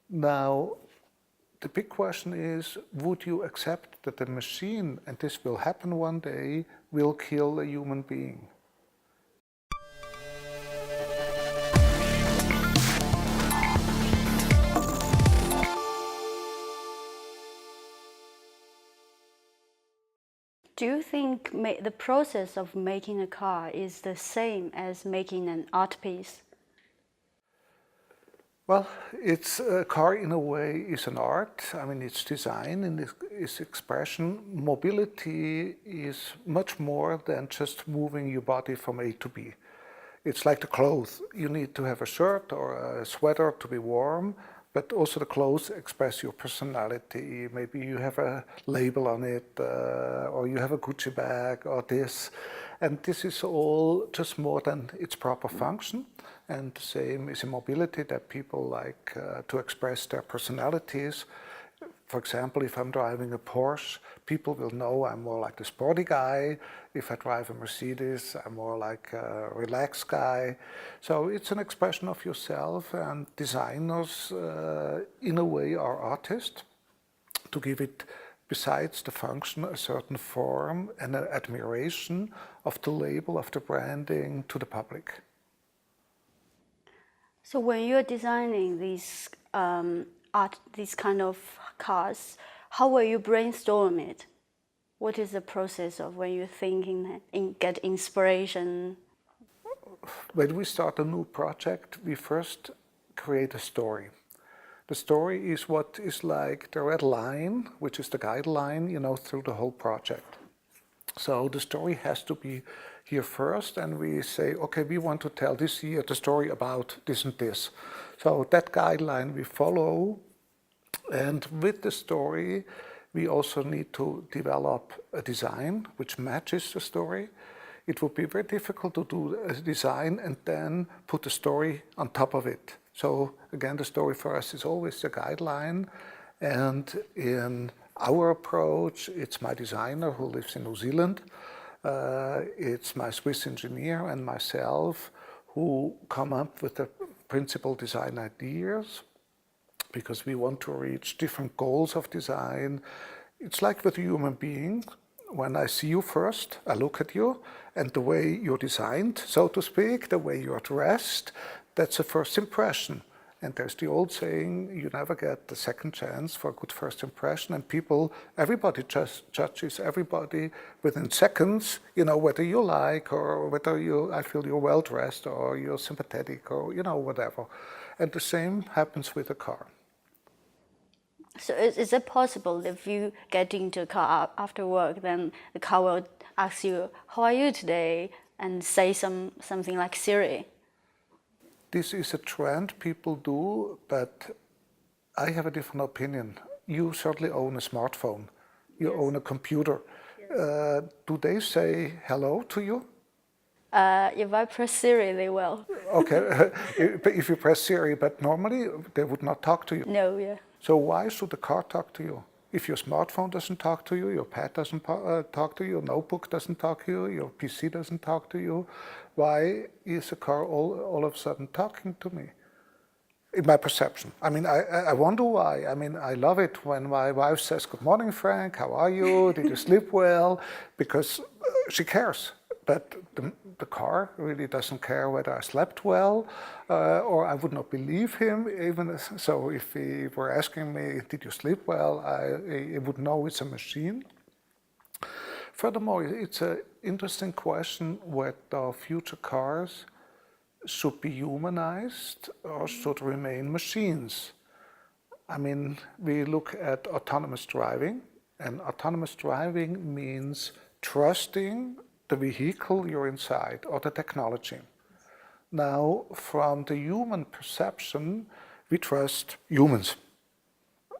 Now, the big question is, would you accept that the machine, and this will happen one day, will kill a human being? Do you think the process of making a car is the same as making an art piece? Well, it's a car in a way is an art. I mean, it's design and its expression. Mobility is much more than just moving your body from A to B. It's like the clothes. You need to have a shirt or a sweater to be warm, but also the clothes express your personality. Maybe you have a label on it, or you have a Gucci bag, or this. And this is all just more than its proper function. And the same is in mobility, that people like to express their personalities. For example, if I'm driving a Porsche, people will know I'm more like the sporty guy. If I drive a Mercedes, I'm more like a relaxed guy. So it's an expression of yourself, and designers, in a way, are artists to give it, besides the function, a certain form and an admiration of the label, of the branding to the public. So when you're designing these these kind of cars, how will you brainstorm it? What is the process of when you're thinking and get inspiration? When we start a new project, we first create a story. The story is what is like the red line, which is the guideline, through the whole project. So the story has to be here first, and we say, okay, we want to tell this year the story about this and this. So that guideline we follow, and with the story, we also need to develop a design which matches the story. It would be very difficult to do a design and then put the story on top of it. So again, the story for us is always the guideline, and in our approach, it's my designer who lives in New Zealand, it's my Swiss engineer and myself who come up with the principal design ideas, because we want to reach different goals of design. It's like with a human being. When I see you first, I look at you, and the way you're designed, so to speak, the way you're dressed, that's a first impression. And there's the old saying, you never get the second chance for a good first impression. And everybody just judges everybody within seconds, whether you like, or whether I feel you're well dressed, or you're sympathetic, or, whatever. And the same happens with a car. So is it possible if you get into a car after work, then the car will ask you, how are you today? And say something like Siri? This is a trend people do, but I have a different opinion. You certainly own a smartphone. You own a computer. Yes. Do they say hello to you? If I press Siri, they will. Okay, if you press Siri, but normally they would not talk to you. No, yeah. So why should the car talk to you? If your smartphone doesn't talk to you, your pad doesn't talk to you, your notebook doesn't talk to you, your PC doesn't talk to you, why is a car all of a sudden talking to me? In my perception. I mean, I wonder why. I mean, I love it when my wife says, good morning, Frank, how are you? Did you sleep well? Because she cares. But the car really doesn't care whether I slept well, or I would not believe him. Even so, if he were asking me, did you sleep well, I would know it's a machine. Furthermore, it's an interesting question whether future cars should be humanized or should remain machines. I mean, we look at autonomous driving, and autonomous driving means trusting the vehicle you're inside, or the technology. Now, from the human perception, we trust humans.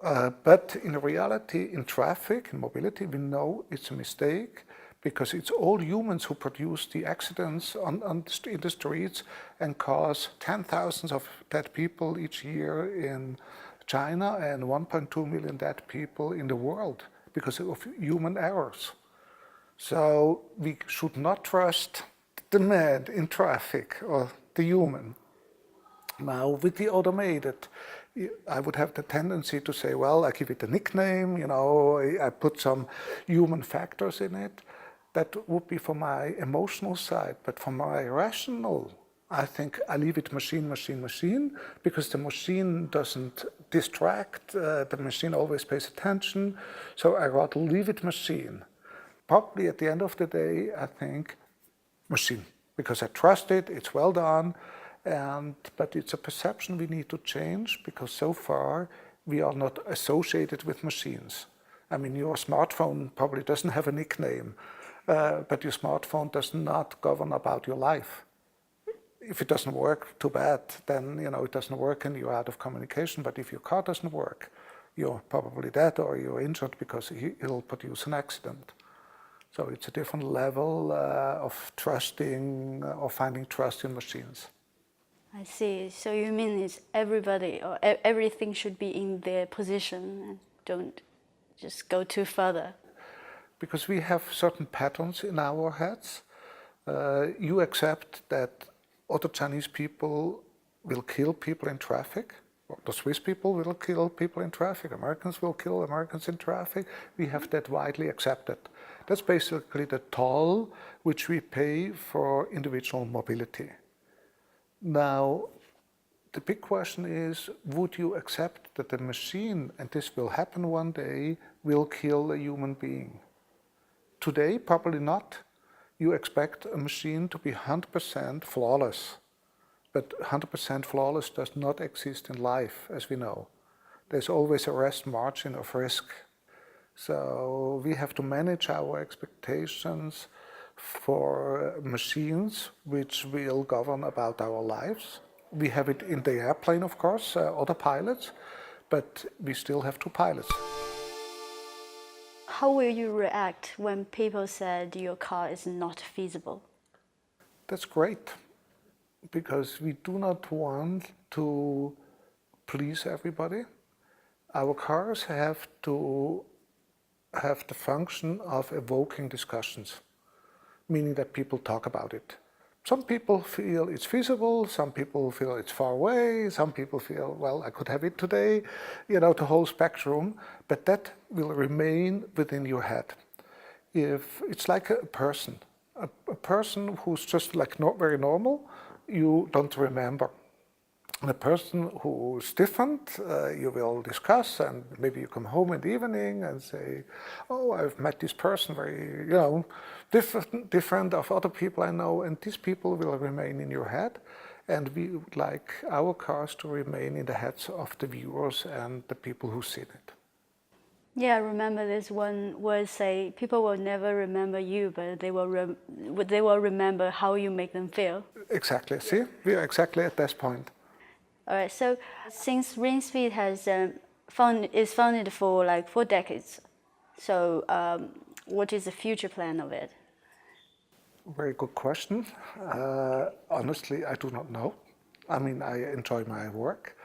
But in reality, in traffic, in mobility, we know it's a mistake, because it's all humans who produce the accidents in the streets and cause 10,000s of dead people each year in China and 1.2 million dead people in the world because of human errors. So we should not trust the man in traffic or the human. Now with the automated, I would have the tendency to say, well, I give it a nickname, I put some human factors in it. That would be for my emotional side, but for my rational, I think I leave it machine, because the machine doesn't distract, the machine always pays attention, so I rather leave it machine. Probably at the end of the day, I think machine, because I trust it, it's well done, but it's a perception we need to change, because so far we are not associated with machines. I mean, your smartphone probably doesn't have a nickname, but your smartphone does not govern about your life. If it doesn't work, too bad, then it doesn't work and you're out of communication. But if your car doesn't work, you're probably dead or you're injured because it'll produce an accident. So it's a different level of trusting or finding trust in machines. I see. So you mean it's everybody or everything should be in their position and don't just go too further? Because we have certain patterns in our heads. You accept that other Chinese people will kill people in traffic. The Swiss people will kill people in traffic. Americans will kill Americans in traffic. We have that widely accepted. That's basically the toll which we pay for individual mobility. Now, the big question is, would you accept that the machine, and this will happen one day, will kill a human being? Today, probably not. You expect a machine to be 100% flawless. But 100% flawless does not exist in life, as we know. There's always a rest margin of risk. So we have to manage our expectations for machines which will govern about our lives. We have it in the airplane, of course, other pilots, but we still have two pilots. How will you react when people said your car is not feasible? That's great, because we do not want to please everybody. Our cars have to have the function of evoking discussions, meaning that people talk about it. Some people feel it's feasible, some people feel it's far away, some people feel, well, I could have it today, the whole spectrum, but that will remain within your head. If it's like a person who's just like not very normal, you don't remember. And a person who's different, you will discuss, and maybe you come home in the evening and say, oh, I've met this person very, different of other people I know, and these people will remain in your head. And we would like our cars to remain in the heads of the viewers and the people who've seen it. Yeah, I remember this one word say, people will never remember you, but they will remember how you make them feel. Exactly. See, we are exactly at this point. All right. So since Rinspeed is founded for like 4 decades, so what is the future plan of it? Very good question. Honestly, I do not know. I mean, I enjoy my work.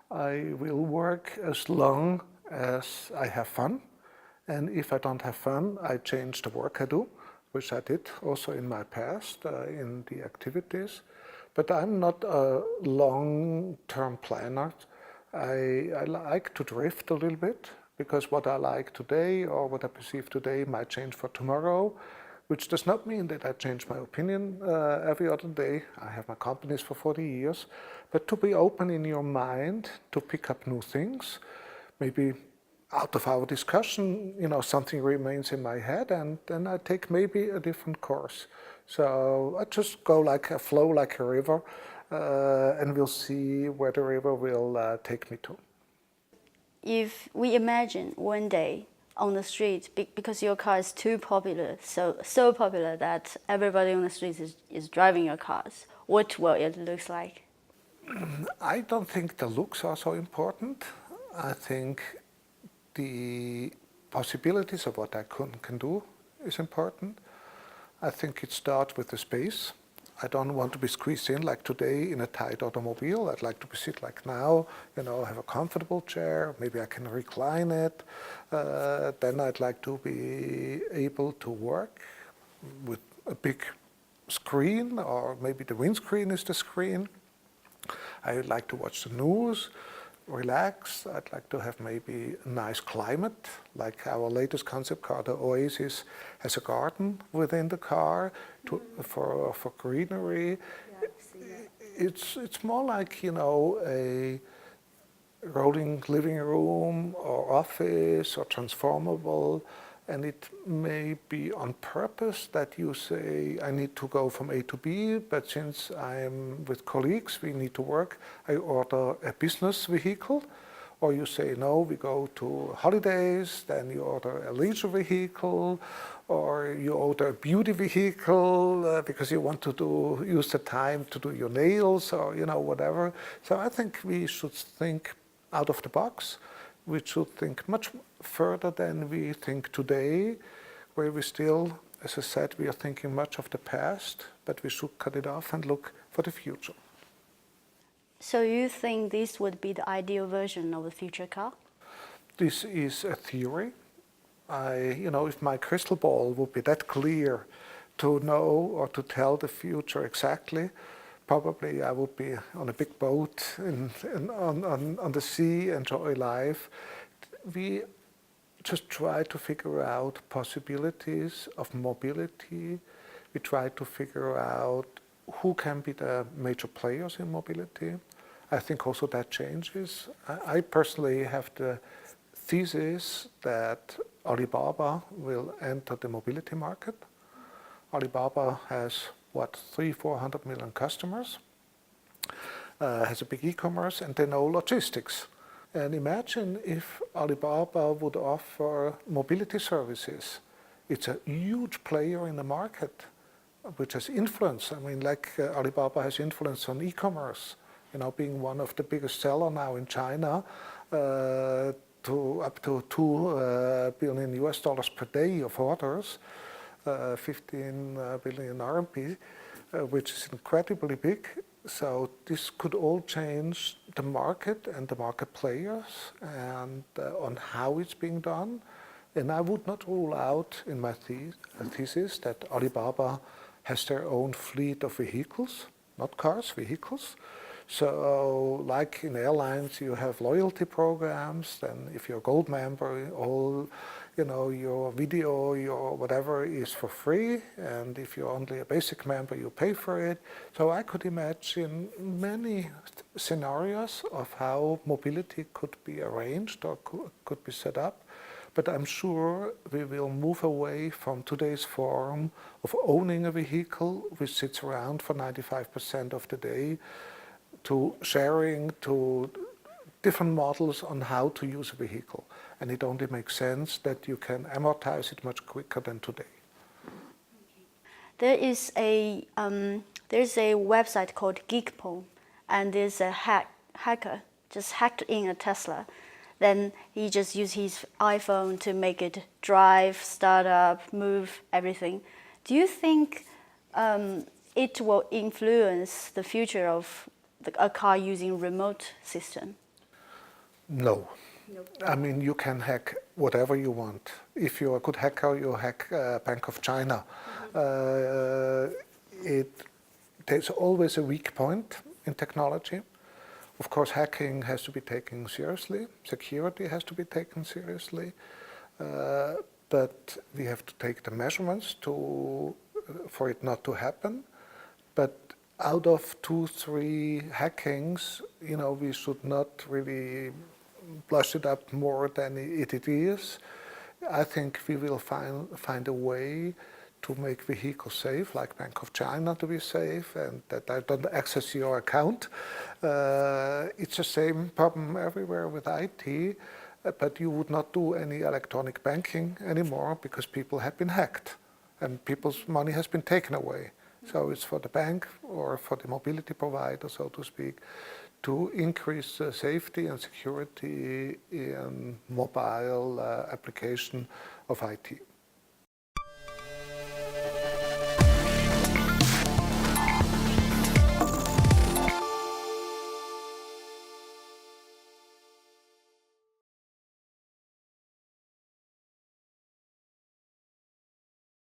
I will work as long as I have fun. And if I don't have fun, I change the work I do, which I did also in my past in the activities. But I'm not a long-term planner. I like to drift a little bit, because what I like today or what I perceive today might change for tomorrow, which does not mean that I change my opinion every other day. I have my companies for 40 years. But to be open in your mind, to pick up new things, maybe out of our discussion, something remains in my head, and then I take maybe a different course. So I just go like a flow, like a river, and we'll see where the river will take me to. If we imagine one day on the street, because your car is too popular, so popular that everybody on the street is driving your cars, what will it look like? I don't think the looks are so important. I think the possibilities of what I can do is important. I think it starts with the space. I don't want to be squeezed in like today in a tight automobile. I'd like to sit like now, have a comfortable chair. Maybe I can recline it. Then I'd like to be able to work with a big screen, or maybe the windscreen is the screen. I would like to watch the news. relaxed. I'd like to have maybe a nice climate, like our latest concept car, the Oasis, has a garden within the car for greenery. It's more like, you know, a rolling living room or office or transformable, and it may be on purpose that you say, I need to go from A to B, but since I'm with colleagues, we need to work, I order a business vehicle. Or you say, no, we go to holidays, then you order a leisure vehicle, or you order a beauty vehicle because you want to use the time to do your nails or, you know, whatever. So I think we should think out of the box. We should think much further than we think today, where we still, as I said, we are thinking much of the past, but we should cut it off and look for the future. So you think this would be the ideal version of the future car? This is a theory. You know, if my crystal ball would be that clear to know or to tell the future exactly, probably I would be on a big boat on the sea, enjoy life. We just try to figure out possibilities of mobility. We try to figure out who can be the major players in mobility. I think also that changes. I personally have the thesis that Alibaba will enter the mobility market. Alibaba has, 300-400 million customers, has a big e-commerce, and they know logistics. And imagine if Alibaba would offer mobility services. It's a huge player in the market, which has influence. I mean, like Alibaba has influence on e-commerce, you know, being one of the biggest seller now in China, to up to $2 billion per day of orders, 15 billion RMB, which is incredibly big. So this could all change the market and the market players and on how it's being done. And I would not rule out in my thesis that Alibaba has their own fleet of vehicles, not cars, vehicles. So like in airlines, you have loyalty programs, then if you're a gold member, all, you know, your video, your whatever is for free, and if you're only a basic member, you pay for it. So I could imagine many scenarios of how mobility could be arranged or could be set up. But I'm sure we will move away from today's form of owning a vehicle, which sits around for 95% of the day, to sharing, to different models on how to use a vehicle. And it only makes sense that you can amortize it much quicker than today. There's a website called Geekpong, and there's a hacker just hacked in a Tesla. Then he just used his iPhone to make it drive, start up, move, everything. Do you think it will influence the future of a car using remote system? No. I mean, you can hack whatever you want. If you're a good hacker, you hack Bank of China. There's always a weak point in technology. Of course, hacking has to be taken seriously. Security has to be taken seriously. But we have to take the measurements for it not to happen. But out of 2-3 hackings, you know, we should not really blush it up more than it is. I think we will find a way to make vehicles safe, like Bank of China to be safe, and that I don't access your account. It's the same problem everywhere with IT, but you would not do any electronic banking anymore because people have been hacked and people's money has been taken away. So it's for the bank or for the mobility provider, so to speak, to increase the safety and security in mobile application of IT.